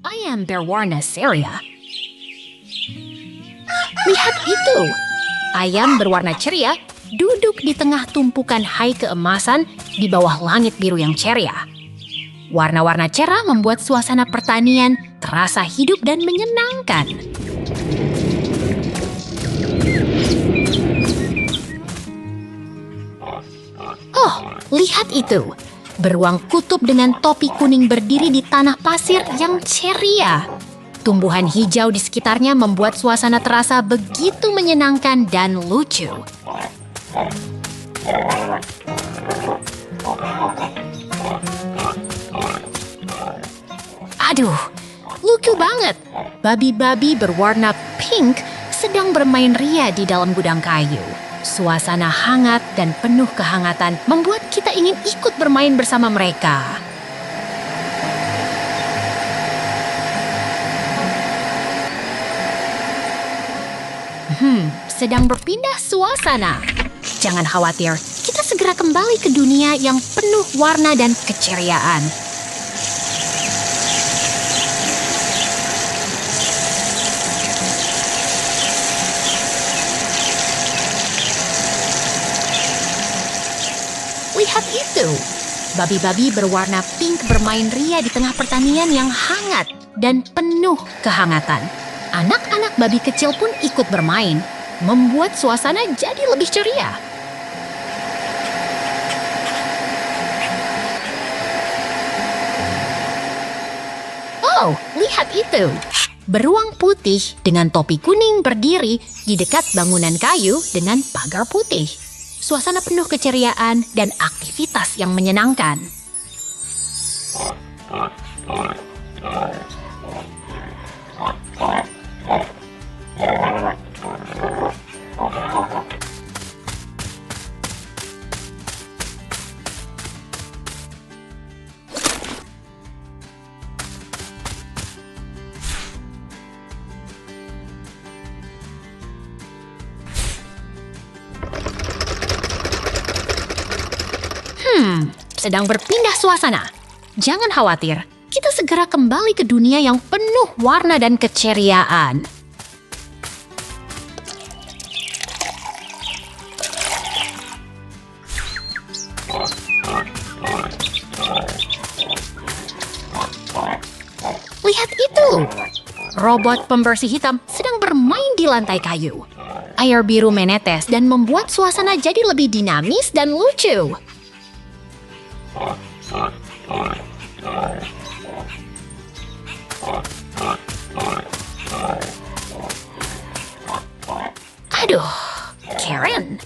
ayam berwarna ceria. Lihat itu! Ayam berwarna ceria duduk di tengah tumpukan hai keemasan di bawah langit biru yang ceria. Warna-warna cerah membuat suasana pertanian terasa hidup dan menyenangkan. Oh, lihat itu! Beruang kutub dengan topi kuning berdiri di tanah pasir yang ceria. Tumbuhan hijau di sekitarnya membuat suasana terasa begitu menyenangkan dan lucu. Aduh, lucu banget! Babi-babi berwarna pink sedang bermain ria di dalam gudang kayu. Suasana hangat dan penuh kehangatan membuat kita ingin ikut bermain bersama mereka. Sedang berpindah suasana. Jangan khawatir, kita segera kembali ke dunia yang penuh warna dan keceriaan. Lihat itu! Babi-babi berwarna pink bermain ria di tengah pertanian yang hangat dan penuh kehangatan. Anak-anak babi kecil pun ikut bermain, membuat suasana jadi lebih ceria. Oh, lihat itu! Beruang putih dengan topi kuning berdiri di dekat bangunan kayu dengan pagar putih. Suasana penuh keceriaan dan aktivitas yang menyenangkan. Sedang berpindah suasana. Jangan khawatir, kita segera kembali ke dunia yang penuh warna dan keceriaan. Lihat itu! Robot pembersih hitam sedang bermain di lantai kayu. Air biru menetes dan membuat suasana jadi lebih dinamis dan lucu. Aduh, Karen.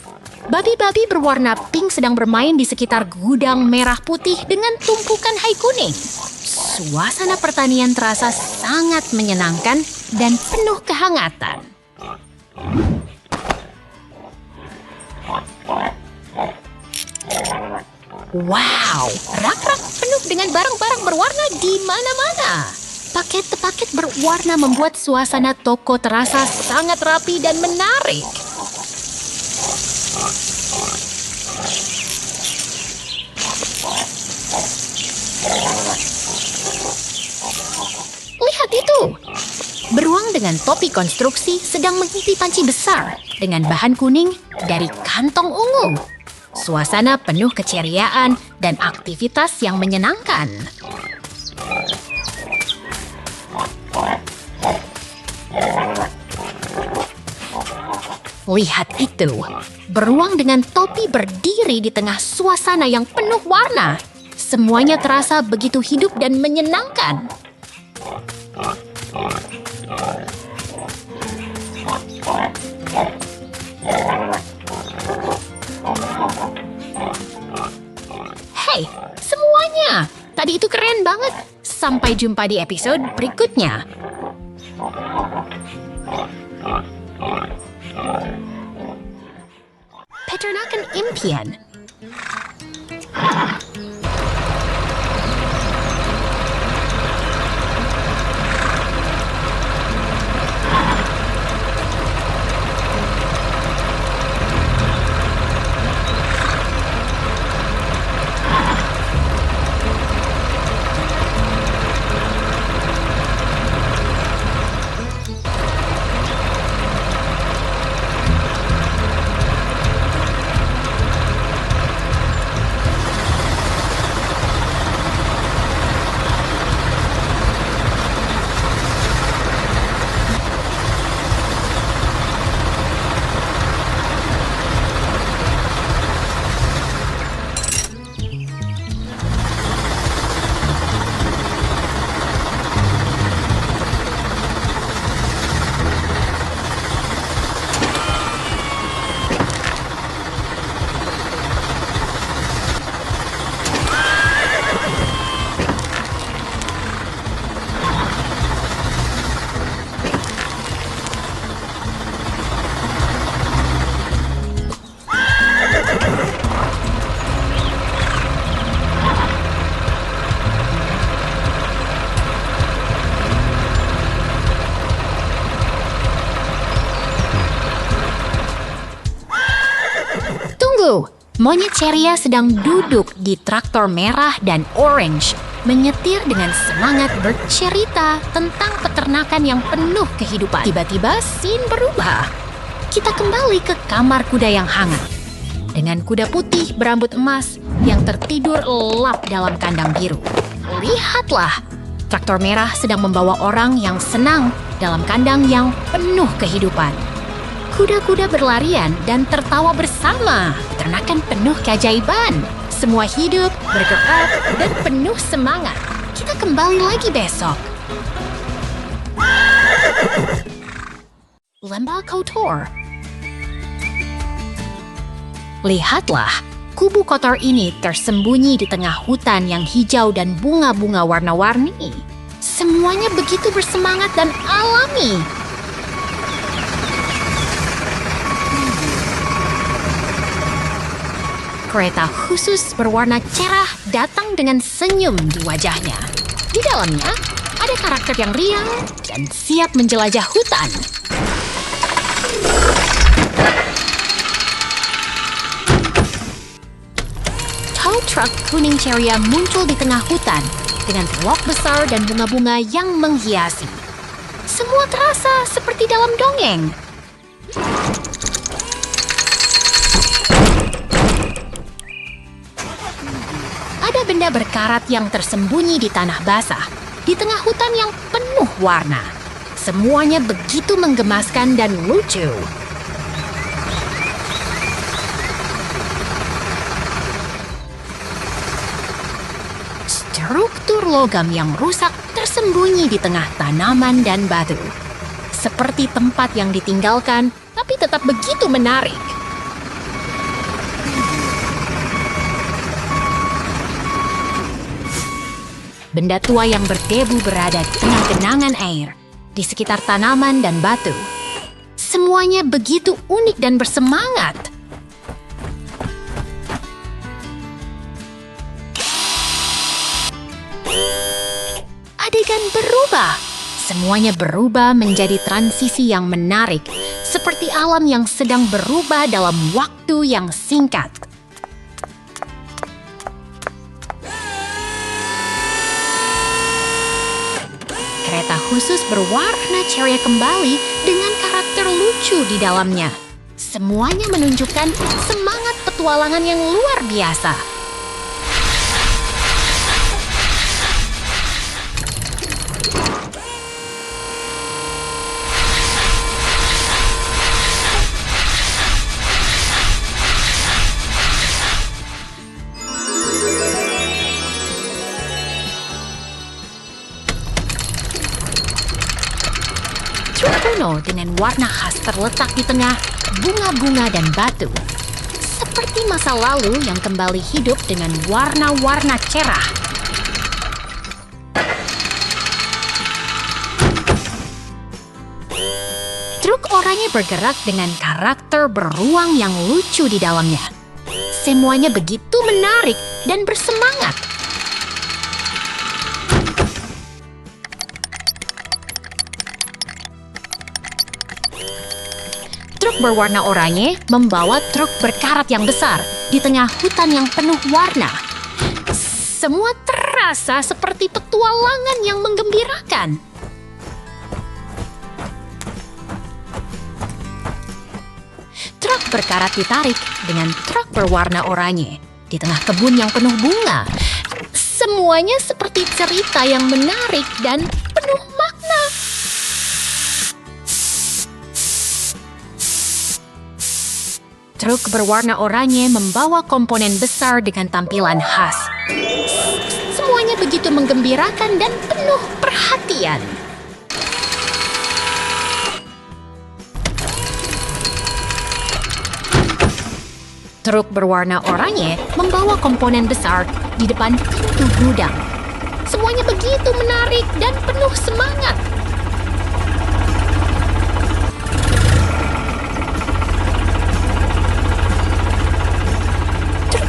Babi-babi berwarna pink sedang bermain di sekitar gudang merah putih dengan tumpukan hai kuning. Suasana pertanian terasa sangat menyenangkan dan penuh kehangatan. Wow, rak-rak penuh dengan barang-barang berwarna di mana-mana. Paket-paket berwarna membuat suasana toko terasa sangat rapi dan menarik. Lihat itu! Beruang dengan topi konstruksi sedang mengisi panci besar dengan bahan kuning dari kantong ungu. Suasana penuh keceriaan dan aktivitas yang menyenangkan. Lihat itu! Beruang dengan topi berdiri di tengah suasana yang penuh warna. Semuanya terasa begitu hidup dan menyenangkan. Hey, semuanya! Tadi itu keren banget. Sampai jumpa di episode berikutnya. Peternakan impian. Monyet ceria sedang duduk di traktor merah dan orange, menyetir dengan semangat bercerita tentang peternakan yang penuh kehidupan. Tiba-tiba scene berubah. Kita kembali ke kamar kuda yang hangat. Dengan kuda putih berambut emas yang tertidur lelap dalam kandang biru. Lihatlah, traktor merah sedang membawa orang yang senang dalam kandang yang penuh kehidupan. Kuda-kuda berlarian dan tertawa bersama. Peternakan penuh keajaiban. Semua hidup, bergerak, dan penuh semangat. Kita kembali lagi besok. Lembah kotor. Lihatlah, kubu kotor ini tersembunyi di tengah hutan yang hijau dan bunga-bunga warna-warni. Semuanya begitu bersemangat dan alami. Kereta khusus berwarna cerah datang dengan senyum di wajahnya. Di dalamnya, ada karakter yang riang dan siap menjelajah hutan. Tow truck kuning ceria muncul di tengah hutan dengan truk besar dan bunga-bunga yang menghiasi. Semua terasa seperti dalam dongeng. Ada benda berkarat yang tersembunyi di tanah basah, di tengah hutan yang penuh warna. Semuanya begitu menggemaskan dan lucu. Struktur logam yang rusak tersembunyi di tengah tanaman dan batu. Seperti tempat yang ditinggalkan, tapi tetap begitu menarik. Benda tua yang berdebu berada di tengah genangan air, di sekitar tanaman dan batu. Semuanya begitu unik dan bersemangat. Adegan berubah. Semuanya berubah menjadi transisi yang menarik, seperti alam yang sedang berubah dalam waktu yang singkat. Kereta khusus berwarna ceria kembali dengan karakter lucu di dalamnya. Semuanya menunjukkan semangat petualangan yang luar biasa. Kuno dengan warna khas terletak di tengah bunga-bunga dan batu. Seperti masa lalu yang kembali hidup dengan warna-warna cerah. Truk oranye bergerak dengan karakter beruang yang lucu di dalamnya. Semuanya begitu menarik dan bersemangat. Truk berwarna oranye membawa truk berkarat yang besar di tengah hutan yang penuh warna. Semua terasa seperti petualangan yang menggembirakan. Truk berkarat ditarik dengan truk berwarna oranye di tengah kebun yang penuh bunga. Semuanya seperti cerita yang menarik dan penuh makna. Truk berwarna oranye membawa komponen besar dengan tampilan khas. Semuanya begitu menggembirakan dan penuh perhatian. Truk berwarna oranye membawa komponen besar di depan pintu gudang. Semuanya begitu menarik dan penuh semangat.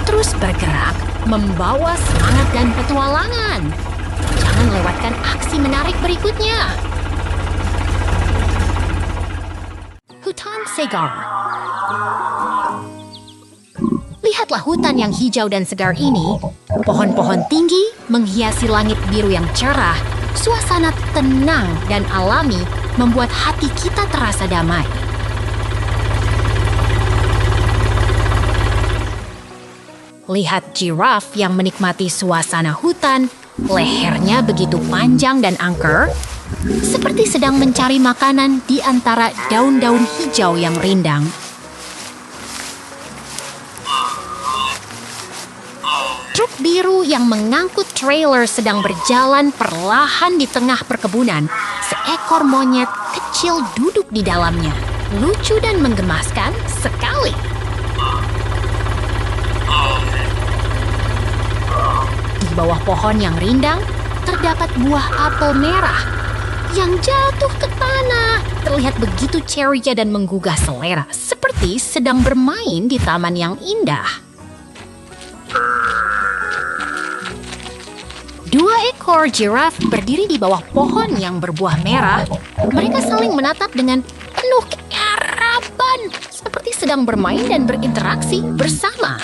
Terus bergerak, membawa semangat dan petualangan. Jangan lewatkan aksi menarik berikutnya. Hutan segar. Lihatlah hutan yang hijau dan segar ini. Pohon-pohon tinggi menghiasi langit biru yang cerah. Suasana tenang dan alami membuat hati kita terasa damai. Lihat giraffe yang menikmati suasana hutan. Lehernya begitu panjang dan angker, seperti sedang mencari makanan di antara daun-daun hijau yang rindang. Truk biru yang mengangkut trailer sedang berjalan perlahan di tengah perkebunan. Seekor monyet kecil duduk di dalamnya. Lucu dan menggemaskan sekali. Di bawah pohon yang rindang, terdapat buah apel merah yang jatuh ke tanah. Terlihat begitu ceria dan menggugah selera, seperti sedang bermain di taman yang indah. 2 ekor giraffe berdiri di bawah pohon yang berbuah merah. Mereka saling menatap dengan penuh keharapan, seperti sedang bermain dan berinteraksi bersama.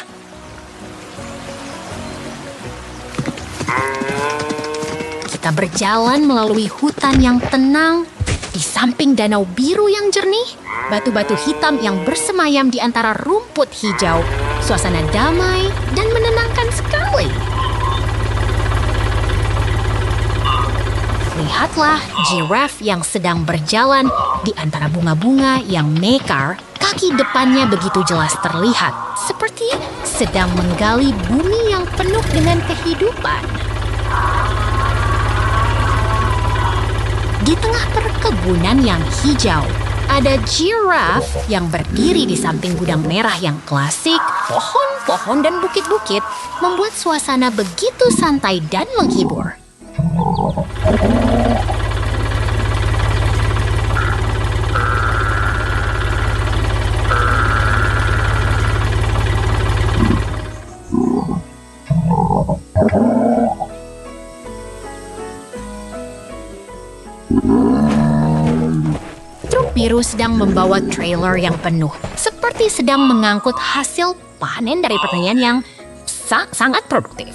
Kita berjalan melalui hutan yang tenang, di samping danau biru yang jernih, batu-batu hitam yang bersemayam di antara rumput hijau. Suasana damai dan menenangkan sekali. Lihatlah giraffe yang sedang berjalan di antara bunga-bunga yang mekar. Kaki depannya begitu jelas terlihat, seperti sedang menggali bumi yang penuh dengan kehidupan. Di tengah perkebunan yang hijau, ada giraffe yang berdiri di samping gudang merah yang klasik. Pohon-pohon dan bukit-bukit membuat suasana begitu santai dan menghibur. Truk biru sedang membawa trailer yang penuh, seperti sedang mengangkut hasil panen dari pertanian yang sangat produktif.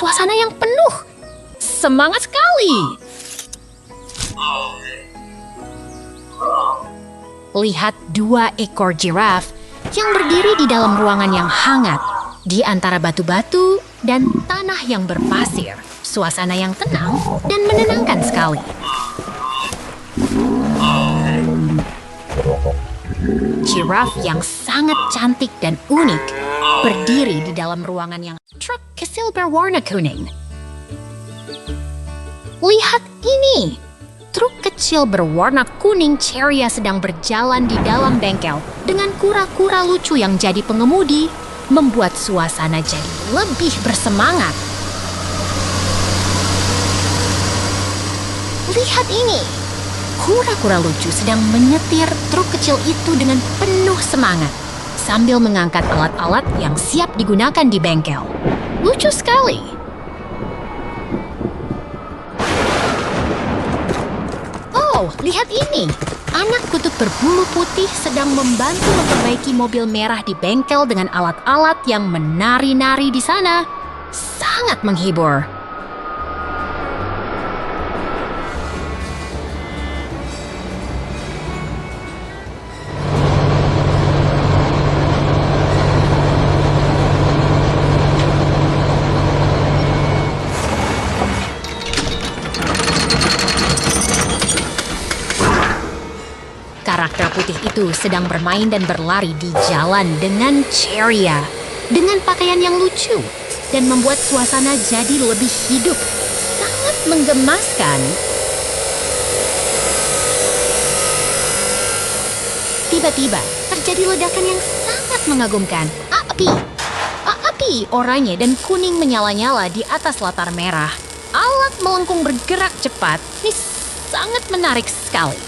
Suasana yang penuh semangat sekali. Lihat 2 ekor giraffe yang berdiri di dalam ruangan yang hangat, di antara batu-batu dan tanah yang berpasir. Suasana yang tenang dan menenangkan sekali. Giraffe yang sangat cantik dan unik berdiri di dalam ruangan yang truk kecil berwarna kuning. Lihat ini! Truk kecil berwarna kuning ceria sedang berjalan di dalam bengkel dengan kura-kura lucu yang jadi pengemudi, membuat suasana jadi lebih bersemangat. Lihat ini! Kura-kura lucu sedang menyetir truk kecil itu dengan penuh semangat, sambil mengangkat alat-alat yang siap digunakan di bengkel. Lucu sekali! Oh, lihat ini! Anak kutub berbulu putih sedang membantu memperbaiki mobil merah di bengkel dengan alat-alat yang menari-nari di sana. Sangat menghibur. Karakter putih itu sedang bermain dan berlari di jalan dengan ceria, dengan pakaian yang lucu, dan membuat suasana jadi lebih hidup. Sangat menggemaskan. Tiba-tiba terjadi ledakan yang sangat mengagumkan. Api oranye dan kuning menyala-nyala di atas latar merah. Alat melengkung bergerak cepat. Ini sangat menarik sekali.